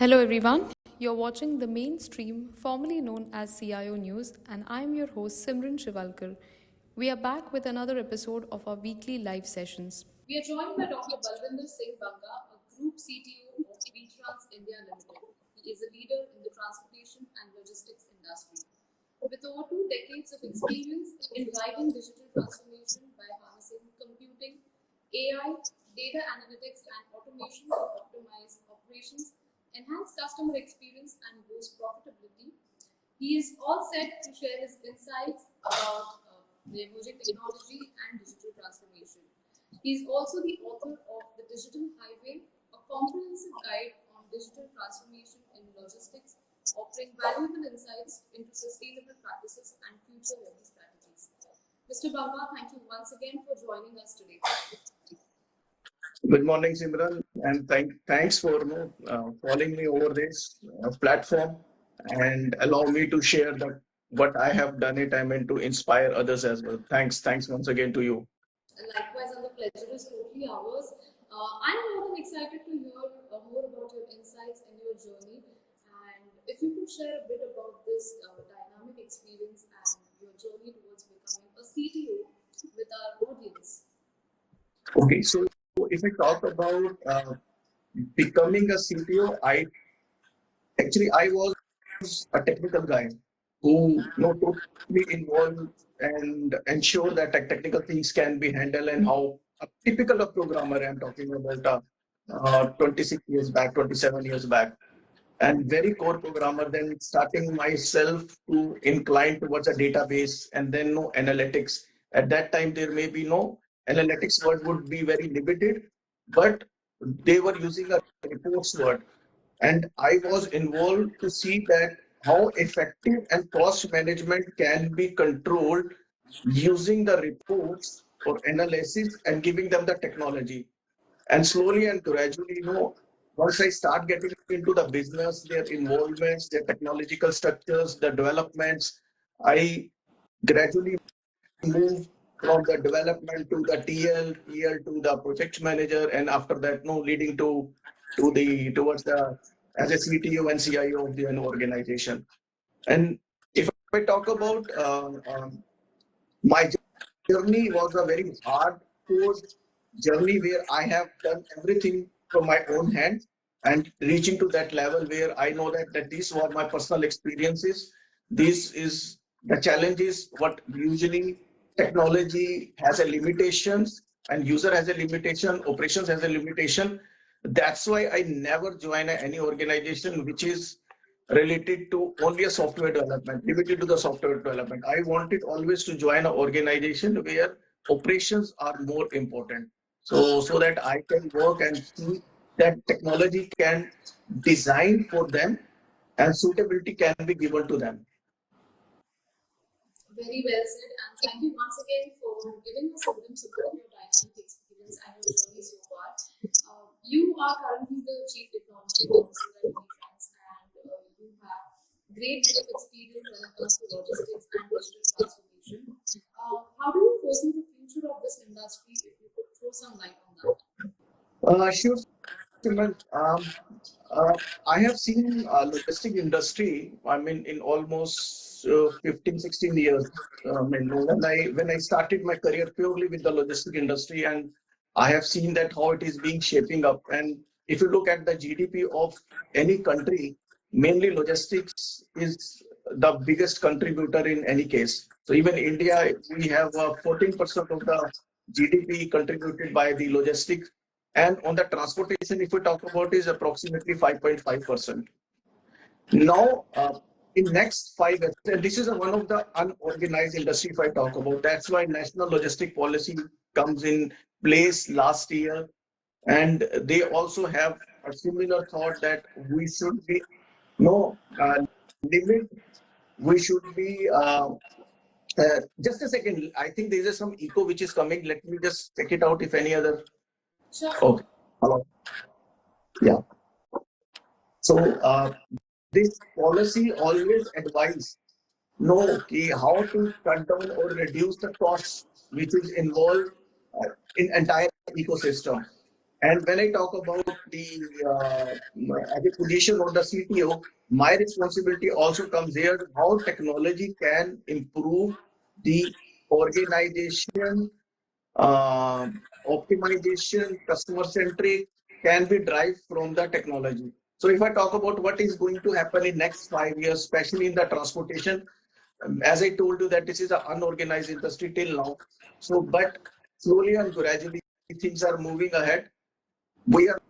Hello everyone, you're watching the mainstream, formerly known as CIO News, and I'm your host Simran Shivalkar. We are back with another episode of our weekly live sessions. We are joined by Dr. Balvinder Singh Banga, a Group CTO of VTrans India Limited. He is a leader in the transportation and logistics industry. With over 2 decades of experience in driving digital transformation by harnessing computing, AI, data analytics, and automation to optimize operations, enhance customer experience, and boost profitability, he is all set to share his insights about the emerging technology and digital transformation. He is also the author of The Digital Highway, a comprehensive guide on digital transformation in logistics, offering valuable insights into sustainable practices and future ready strategies. Mr. Baba, thank you once again for joining us today. Good morning, Simran, and thanks for calling me over this platform and allow me to share what I have done it. I mean to inspire others as well. Thanks once again to you. Likewise, and the pleasure is totally ours. I'm more than excited to hear more about your insights and your journey. And if you could share a bit about this dynamic experience and your journey towards becoming a CTO with our audience. Okay, so if I talk about becoming a CTO, I was a technical guy who totally involved and ensure that technical things can be handled and how a typical of programmer I'm talking about 26 years back, 27 years back, and very core programmer, then starting myself to incline towards a database and then no analytics. At that time, there may be no analytics word would be very limited, but they were using a reports word. And I was involved to see that how effective and cost management can be controlled using the reports or analysis and giving them the technology. And slowly and gradually, once I start getting into the business, their involvements, their technological structures, the developments, I gradually move from the development to the TL to the project manager, and after that, leading to the towards the as a CTO and CIO of the organization. And if I talk about my journey was a very hardcore journey where I have done everything from my own hand and reaching to that level where I know that these were my personal experiences. This is the challenges what usually technology has a limitations and user has a limitation, operations has a limitation. That's why I never join any organization which is related to only a software development, limited to the software development. I wanted always to join an organization where operations are more important. So that I can work and see that technology can design for them and suitability can be given to them. Very well said, and thank you once again for giving us a glimpse about your dynamic experience and your journey so far. You are currently the Chief Technology Officer at VTrans, and you have great bit of experience when it comes to logistics and digital transformation. How do you foresee the future of this industry if you could throw some light on that? Sure, Simran. I have seen logistic industry. I mean, in almost 15, 16 years. I mean, when I started my career purely with the logistic industry, and I have seen that how it is being shaping up. And if you look at the GDP of any country, mainly logistics is the biggest contributor in any case. So even India, we have 14% of the GDP contributed by the logistics, and on the transportation, if we talk about, is approximately 5.5%. Now, in next 5 years, and this is one of the unorganized industry if I talk about. That's why national logistic policy comes in place last year, and they also have a similar thought that we should be no limit. We should be. Just a second. I think there is some echo which is coming. Let me just check it out if any other. Sure. Okay. Hello. Yeah. So this policy always advise how to cut down or reduce the costs which is involved in entire ecosystem. And when I talk about the as a position of the CTO, my responsibility also comes here how technology can improve the organization, uh, optimization, customer centric can be derived from the technology. So if I talk about what is going to happen in next 5 years, especially in the transportation, as I told you that this is an unorganized industry till now. So, but slowly and gradually things are moving ahead. We are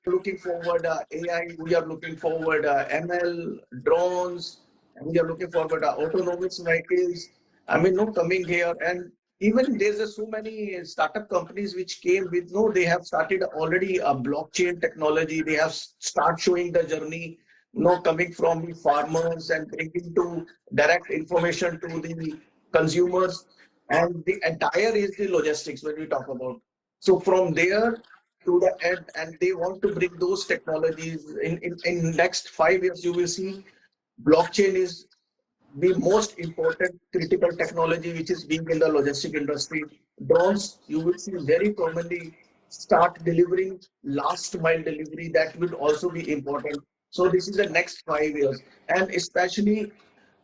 looking forward AI, we are looking forward ML, drones, and we are looking forward autonomous vehicles. I mean, no coming here, and even there's so many startup companies which came with no, they have started already a blockchain technology. They have start showing the journey, no coming from the farmers and bringing to direct information to the consumers, and the entire is the logistics when we talk about. So from there to the end, and they want to bring those technologies in next 5 years. You will see blockchain is the most important critical technology which is being in the logistic industry. Drones, you will see very commonly start delivering last mile delivery. That will also be important. So this is the next 5 years, and especially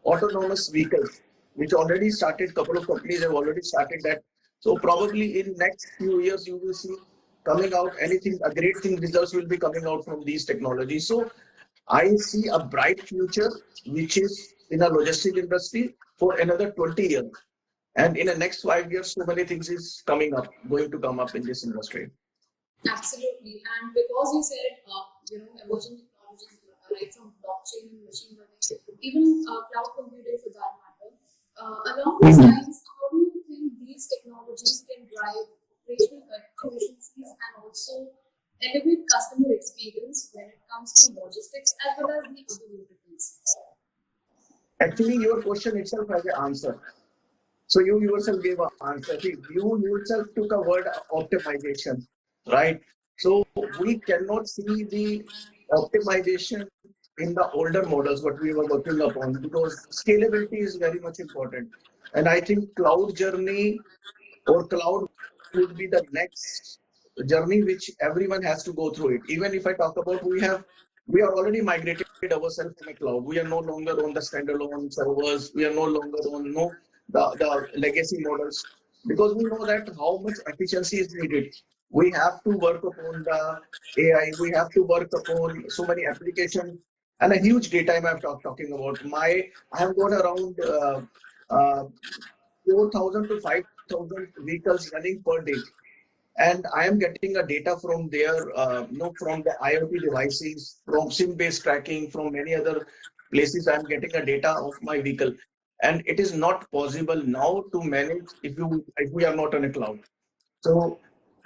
autonomous vehicles, which already started. Couple of companies have already started that. So probably in next few years, you will see coming out anything, a great thing results will be coming out from these technologies. So I see a bright future, which is in a logistic industry for another 20 years. And in the next 5 years, so many things is coming up, going to come up in this industry. Absolutely. And because you said, emerging technologies, right from blockchain and machine learning, even cloud computing for that matter, along these lines, how do you think these technologies can drive operational efficiencies and also elevate customer experience when it comes to logistics as well as the other verticals? Actually, your question itself has an answer. So you yourself gave an answer. See, you yourself took a word optimization, right? So we cannot see the optimization in the older models, what we were working upon, because scalability is very much important. And I think cloud journey or cloud would be the next journey which everyone has to go through it. Even if I talk about we are already migrated ourselves in a cloud. We are no longer on the standalone servers. We are no longer on the legacy models, because we know that how much efficiency is needed. We have to work upon the AI. We have to work upon so many applications and a huge data I'm talking about. I have got around uh, 4,000 to 5,000 vehicles running per day. And I am getting a data from there, from the IoT devices, from SIM-based tracking, from many other places. I'm getting a data of my vehicle, and it is not possible now to manage if we are not on a cloud. So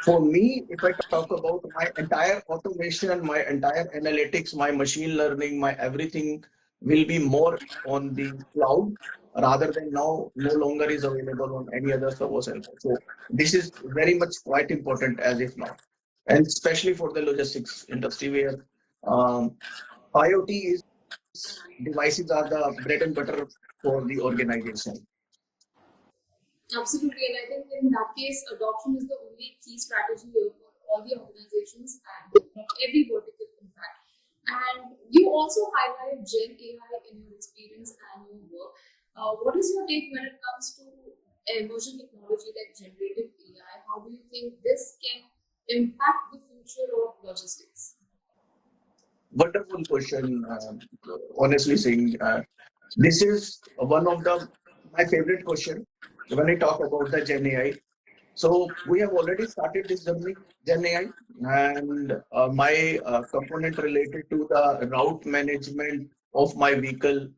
for me, if I talk about my entire automation, my entire analytics, my machine learning, my everything will be more on the cloud rather than now no longer is available on any other server cell. So this is very much quite important as if now, and especially for the logistics industry where um, IoT is devices are the bread and butter for the organization. Absolutely, and I think in that case, adoption is the only key strategy here for all the organizations and from every vertical impact. And you also highlighted Gen AI in your experience and your work. What is your take when it comes to emerging technology like generative AI? How do you think this can impact the future of logistics? Wonderful question. Honestly saying, this is one of the my favorite question when I talk about the Gen AI. So we have already started this journey, Gen AI, and my component related to the route management of my vehicle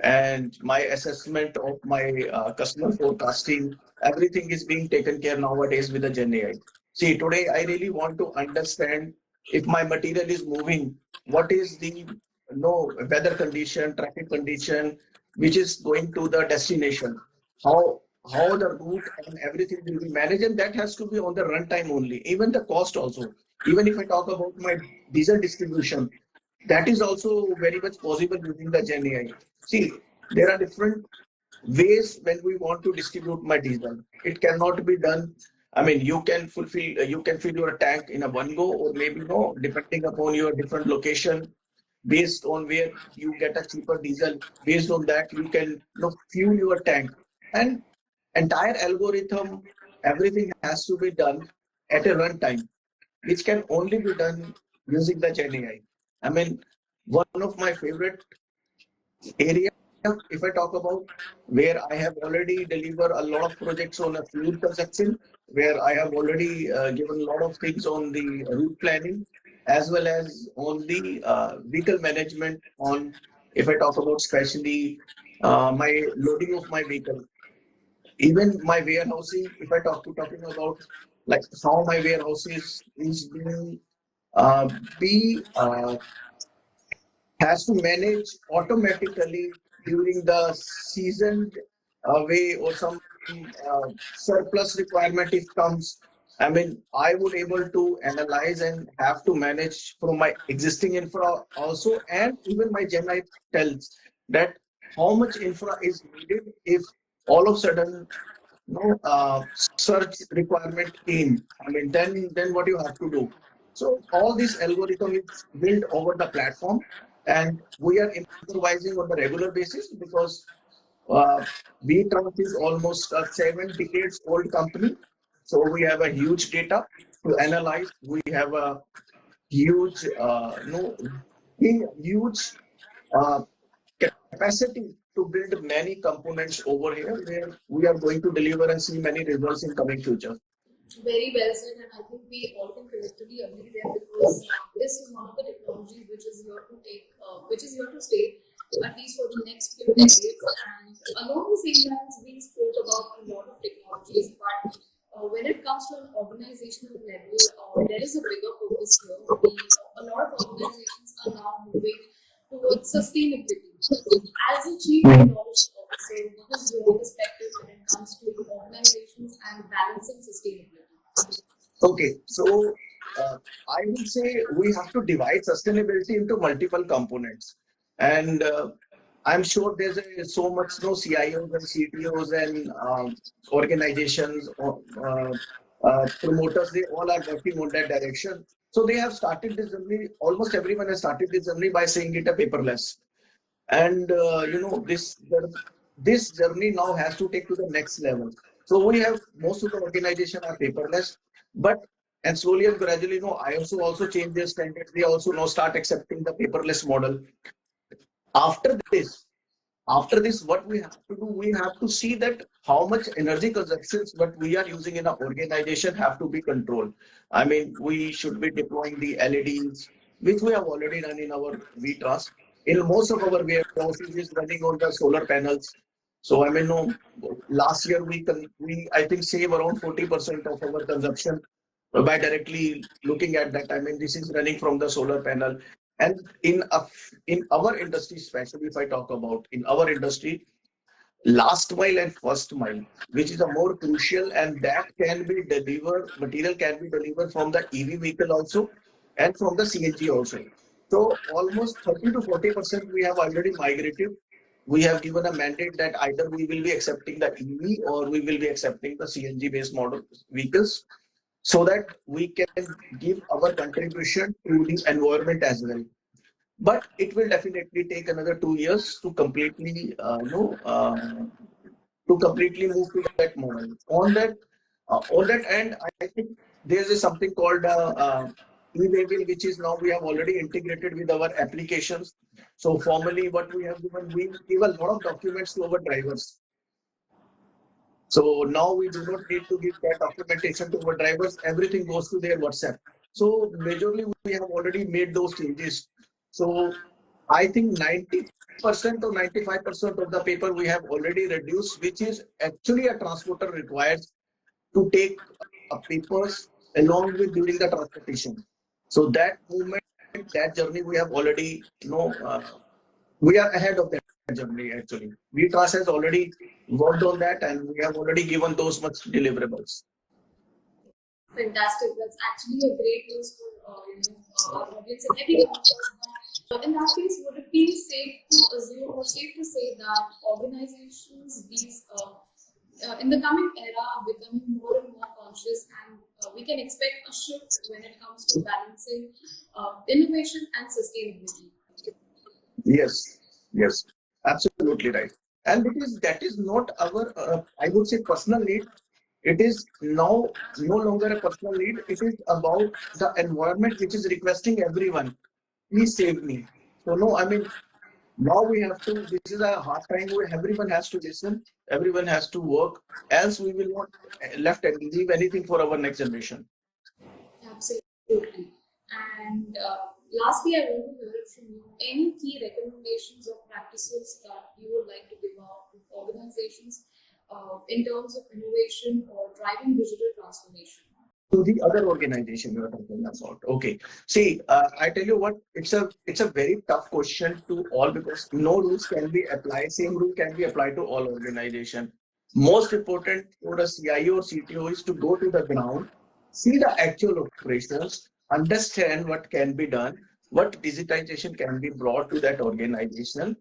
and my assessment of my customer forecasting, everything is being taken care nowadays with the Gen AI. See, today I really want to understand if my material is moving, what is the weather condition, traffic condition, which is going to the destination, how the route and everything will be managed, and that has to be on the runtime only. Even the cost also. Even if I talk about my diesel distribution, that is also very much possible using the Gen AI. See, there are different ways when we want to distribute my diesel. It cannot be done. I mean, you can fill your tank in a one go, or maybe no, depending upon your different location, based on where you get a cheaper diesel. Based on that, you can fuel your tank, and entire algorithm, everything has to be done at a runtime, which can only be done using the Gen AI. I mean, one of my favorite area, if I talk about, where I have already delivered a lot of projects on a fuel consumption, where I have already given a lot of things on the route planning, as well as on the vehicle management. On, if I talk about especially my loading of my vehicle, even my warehousing. If I talking about like how my warehouse is being uh, be has to manage automatically during the season way, or some surplus requirement if comes. I mean, I would able to analyze and have to manage from my existing infra also, and even my Gen I tells that how much infra is needed if all of a sudden search requirement came. I mean, then what you have to do. So all this algorithm is built over the platform, and we are improvising on the regular basis because uh, VTrans is almost a 7 decades old company. So we have a huge data to analyze. We have a huge, huge uh, capacity to build many components over here, where we are going to deliver and see many results in coming future. Very well said, and I think we all can collectively agree there because this is one of the technologies which is here to which is here to stay, at least for the next few decades. And along the same lines, we spoke about a lot of technologies, but when it comes to an organizational level, there is a bigger focus here. A lot of organizations are now moving towards sustainability. As a chief technology officer, what is your perspective when it comes to organizations and balancing sustainability? Okay, so I would say we have to divide sustainability into multiple components, and I'm sure there's so much CIOs and CTOs and organizations or promoters. They all are working on that direction. So they have started this journey. Almost everyone has started this journey by saying it a paperless, and this journey now has to take to the next level. So we have most of the organization are paperless, but and slowly and gradually, I also change their standards. They also now start accepting the paperless model. After this, what we have to do, we have to see that how much energy consumptions what we are using in our organization have to be controlled. I mean, we should be deploying the LEDs, which we have already done in our VTrust. In most of our warehouses is running on the solar panels. So I mean, no, last year we I think save around 40% of our consumption by directly looking at that. I mean, this is running from the solar panel. And in our industry, especially if I talk about in our industry, last mile and first mile, which is a more crucial, and that can be delivered, material can be delivered from the EV vehicle also, and from the CNG also. So almost 30 to 40% we have already migrated. We have given a mandate that either we will be accepting the EV or we will be accepting the CNG based model vehicles, so that we can give our contribution to the environment as well. But it will definitely take another 2 years to completely, to completely move to that model. On that end, I think there is something called e-vehicle, which is now we have already integrated with our applications. So formally, what we have given, we give a lot of documents to our drivers. So now we do not need to give that documentation to our drivers. Everything goes to their WhatsApp. So majorly we have already made those changes. So I think 90% or 95% of the paper we have already reduced, which is actually a transporter requires to take papers along with during the transportation. So that movement, that journey we have already, we are ahead of that journey actually. VTrans has already worked on that, and we have already given those much deliverables. Fantastic. That's actually a great news for our audience and everyone of us. But in that case, would it be safe to assume or safe to say that organizations these in the coming era are becoming more and more conscious, and we can expect a shift when it comes to balancing innovation and sustainability. Yes, yes, absolutely right. And because that is not our, I would say, personal need. It is now no longer a personal need. It is about the environment which is requesting everyone, please save me. So no, I mean, now we have to, this is a hard time where everyone has to listen, everyone has to work, else we will not left and leave anything for our next generation. Absolutely. And lastly, I want to hear it from you. Any key recommendations or practices that you would like to give out to organizations in terms of innovation or driving digital transformation? To the other organization you are talking about. Okay. See, I tell you what, it's a very tough question to all because no rules can be applied. Same rule can be applied to all organization. Most important for a CIO or CTO is to go to the ground, see the actual operations, understand what can be done, what digitization can be brought to that organization,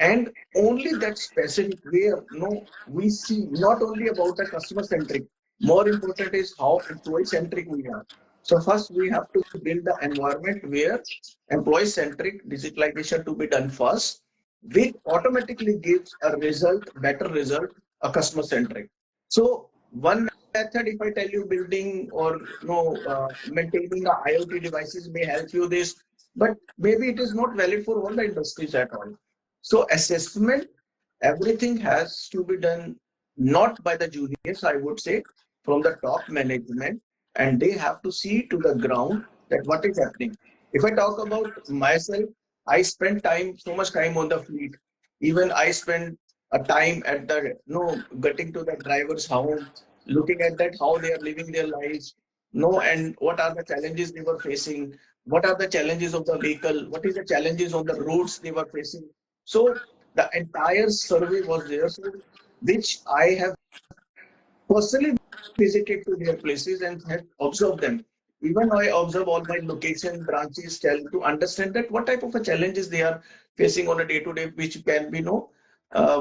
and only that specific where we see not only about the customer centric, more important is how employee centric we are. So first we have to build the environment where employee centric digitalization to be done first, which automatically gives a result, better result, a customer centric. So one method, if I tell you, building or maintaining the IoT devices may help you this, but maybe it is not valid for all the industries at all. So assessment, everything has to be done not by the juniors, I would say, from the top management, and they have to see to the ground that what is happening. If I talk about myself, I spend time, so much time on the fleet. Even I spend a time at the, getting to the driver's home, looking at that, how they are living their lives, and what are the challenges they were facing, what are the challenges of the vehicle, what is the challenges on the roads they were facing. So the entire survey was there, so which I have personally visited to their places and have observed them. Even I observe all my location branches tell to understand that what type of a challenges they are facing on a day-to-day, which can be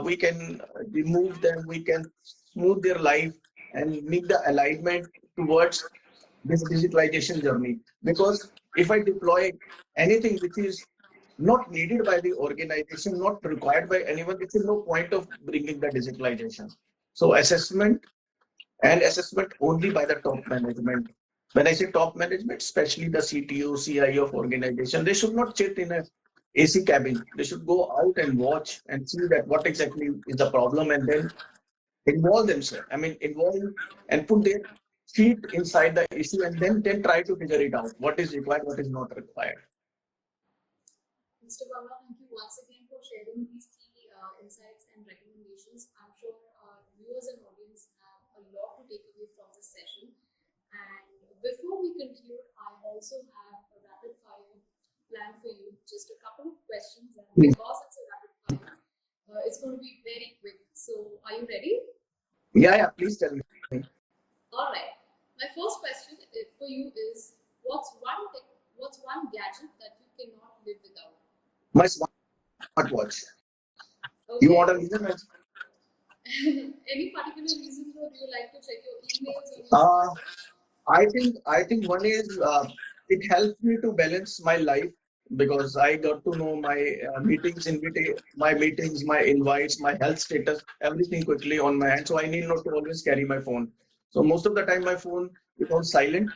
we can remove them, we can smooth their life and make the alignment towards this digitalization journey. Because if I deploy anything which is not needed by the organization, not required by anyone, it's no point of bringing the digitalization. So assessment only by the top management. When I say top management, especially the CTO, CIO of organization, they should not sit in a AC cabin. They should go out and watch and see that what exactly is the problem and then involve themselves. I mean, involve and put their feet inside the issue and then try to figure it out. What is required, what is not required. Mr. Banga, thank you once again for sharing these key insights and recommendations. I'm sure our viewers and audience have a lot to take away from this session. And before we conclude, I also have a rapid fire plan for you. Just a couple of questions, and because it's a rapid fire, it's going to be very quick. So, are you ready? Yeah, please tell me. All right. My first question for you is, what's one gadget that you cannot live without? My smartwatch. You want Okay. a reason? Any particular reason, or do you like to check your emails on your Uh, smartphone? I think one is it helps me to balance my life because I got to know my my meetings, my invites, my health status, everything quickly on my hand. So I need not to always carry my phone. So most of the time my phone is on silent.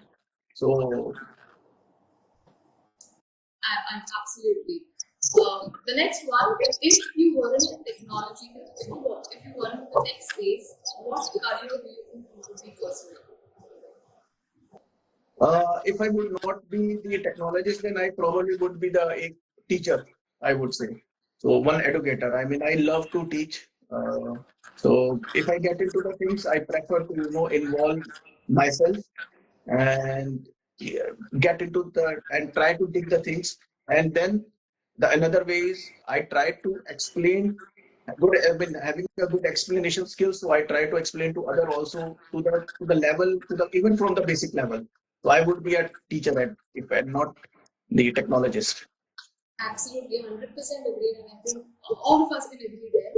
So And absolutely. The next one, if you weren't technology, if you weren't the tech space, what career do you think you would be pursuing? if I would not be the technologist, then I probably would be the a teacher, I would say. So one educator. I mean, I love to teach. So if I get into the things, I prefer to involve myself and yeah, get into the and try to dig the things. And then the another way is I try to explain good. I mean, having a good explanation skills. So I try to explain to other also to the level to the even from the basic level. So I would be a teacher if I'm not the technologist. Absolutely, 100% agreed, and I think all of us can agree there.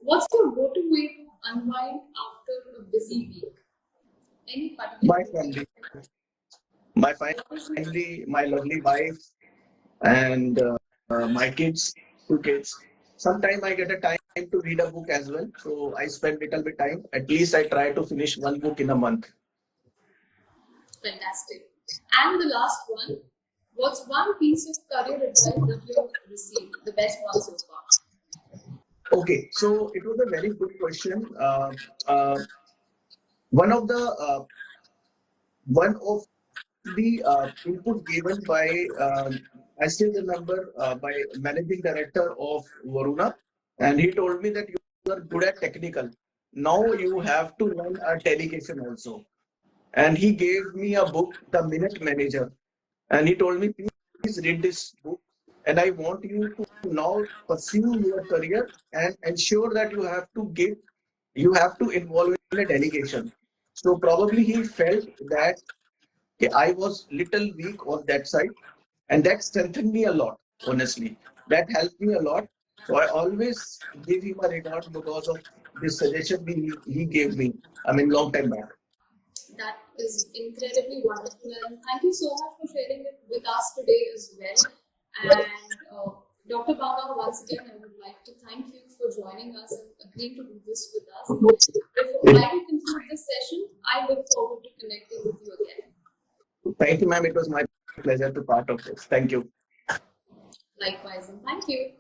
What's your go-to way to unwind after a busy week? Any particular My routine? family, my What is it? family, my lovely wife, and my kids, two kids. Sometimes I get a time to read a book as well. So I spend little bit time. At least I try to finish one book in a month. Fantastic. And the last one, what's one piece of career advice that you've received? The best one so far. Okay, so it was a very good question. One of the one of the input given by I still remember by managing director of Varuna, and he told me that you are good at technical. Now you have to learn a delegation also. And he gave me a book, The Minute Manager, and he told me, please read this book, and I want you to now pursue your career and ensure that you have to involve in a delegation. So probably he felt that okay, I was little weak on that side, and that strengthened me a lot. Honestly, that helped me a lot. So I always give him a regard because of this suggestion he gave me. I mean, long time back. That is incredibly wonderful, and thank you so much for sharing it with us today as well. And Dr. Banga, once again, I would like to thank you for joining us and agreeing to do this with us. While we conclude this session, I look forward to connecting with you again. Thank you, ma'am. It was my pleasure to part of this. Thank you. Likewise, and thank you.